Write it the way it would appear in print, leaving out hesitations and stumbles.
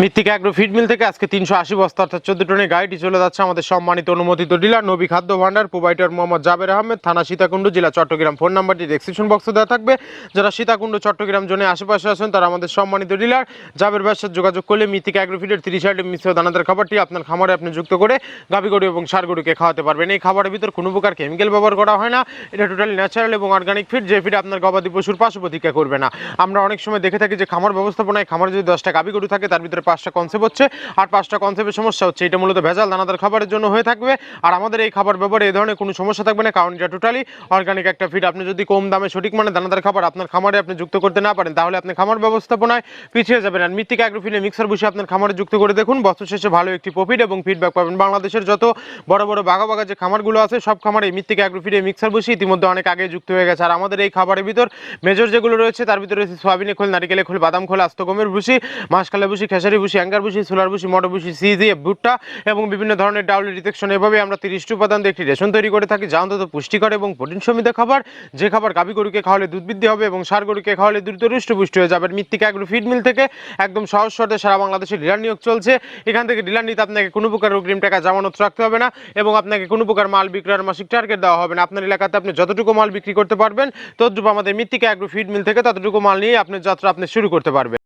মৃত্তিকা agro feed mill থেকে আজকে 380 বস্তা অর্থাৎ 14 টনের গাড়িটি চলে যাচ্ছে আমাদের সম্মানিত অনুমোদিত ডিলার নবী খাদ্য ভান্ডার, প্রোভাইডার মোহাম্মদ জাবের আহমেদ, থানা সীতাকুণ্ড, জেলা চট্টগ্রাম। ফোন নাম্বারটি ডেসক্রিপশন বক্সে দেওয়া থাকবে। যারা সীতাকুণ্ড চট্টগ্রাম জোনে আশেপাশে আছেন তারা আমাদের সম্মানিত ডিলার জাবের ভাইয়ের সাথে যোগাযোগ করলে মৃত্তিকা অ্যাগ্রো ফিডের 30 আইটেম মিশ্র দানাদার খাবারটি আপনার খামারে আপনি যুক্ত করে গাভী গরু এবং ষাঁড় গরুকে খাওয়াতে পারবেন। এই খাবারের ভিতর কোনো প্রকার কেমিক্যাল ব্যবহার করা হয় না। এটা টোটালি ন্যাচারাল এবং অর্গানিক ফিড, যে ফিড আপনার গবাদি পশুর পার্শ্ব প্রতিক্রিয়া করবে না। আমরা অনেক সময় দেখে থাকি যে খামার ব্যবস্থাপনায় খামারে যদি 10টা গাভী গরু থাকে তার ভিতরে 5টা কনসেপ্ট হচ্ছে আর 5টা কনসেপ্টের সমস্যা হচ্ছে। এটা মূলত ভেজাল দানাদার খাবারের জন্য হয়ে থাকবে। আর আমাদের এই খাবার ব্যবহারে এই ধরনের কোনো সমস্যা থাকবে না, কারণ এটা টোটালি অর্গানিক একটা ফিড। আপনি যদি কম দামে সঠিক মানে দানাদার খাবার আপনার খামারে আপনি যুক্ত করতে না পারেন তাহলে আপনি খামার ব্যবস্থাপনায় পিছিয়ে যাবেন। আর মৃত্তিকা অ্যাগ্রো ফিডে মিক্সার বসে আপনার খামারে যুক্ত করে দেখুন, বছর শেষে ভালো একটি প্রফিট এবং ফিডব্যাক পাবেন। বাংলাদেশের যত বড় বড় বাঘা বাঘা যে খামারগুলো আছে সব খামারে এই মৃত্তিকা অ্যাগ্রো ফিডে মিক্সার বসে ইতিমধ্যে অনেক আগে যুক্ত হয়ে গেছে। আর আমাদের এই খাবারের ভিতর মেজর যেগুলো রয়েছে তার ভিতরে রয়েছে সোয়াবিনের খোল, নারিকেলের খোল, বাদাম খোল, আস্ত গমের ভুসি, মাসকালে ভুসি, খেসারি ভুসি, অ্যাঙ্গার ভুসি, সোলার ভুসি, মটর ভুসি, সিজি, ভুট্টা এবং বিভিন্ন ধরনের ডাউলি রিতেকশন। এভাবে আমরা 30টি উপাদান দিয়ে একটি রেশন তৈরি করে থাকি, যা অন্তত পুষ্টিকর এবং প্রোটিন সমৃদ্ধ খাবার, যে খাবার গাভী গরুকে খাওয়ালে দুধ বৃদ্ধি হবে এবং ষাঁড় গরুকে খাওয়ালে দ্রুত হৃষ্টপুষ্ট হয়ে যাবে। মৃত্তিকা অ্যাগ্রো ফিড মিল থেকে একদম সহজ শর্তে সারা বাংলাদেশে ডিলার নিয়োগ চলছে। এখান থেকে ডিলার নিতে আপনাকে কোনো প্রকার অগ্রিম টাকা জামানত রাখতে হবে না এবং আপনাকে কোনো প্রকার মাল বিক্রয়ের মাসিক টার্গেট দেওয়া হবে না। আপনার এলাকাতে আপনি যতটুকু মাল বিক্রি করতে পারবেন ততটুকু আমাদের মৃত্তিকা অ্যাগ্রো ফিড মিল থেকে ততটুকু মাল নিয়ে আপনার যাত্রা আপনি শুরু করতে পারবেন।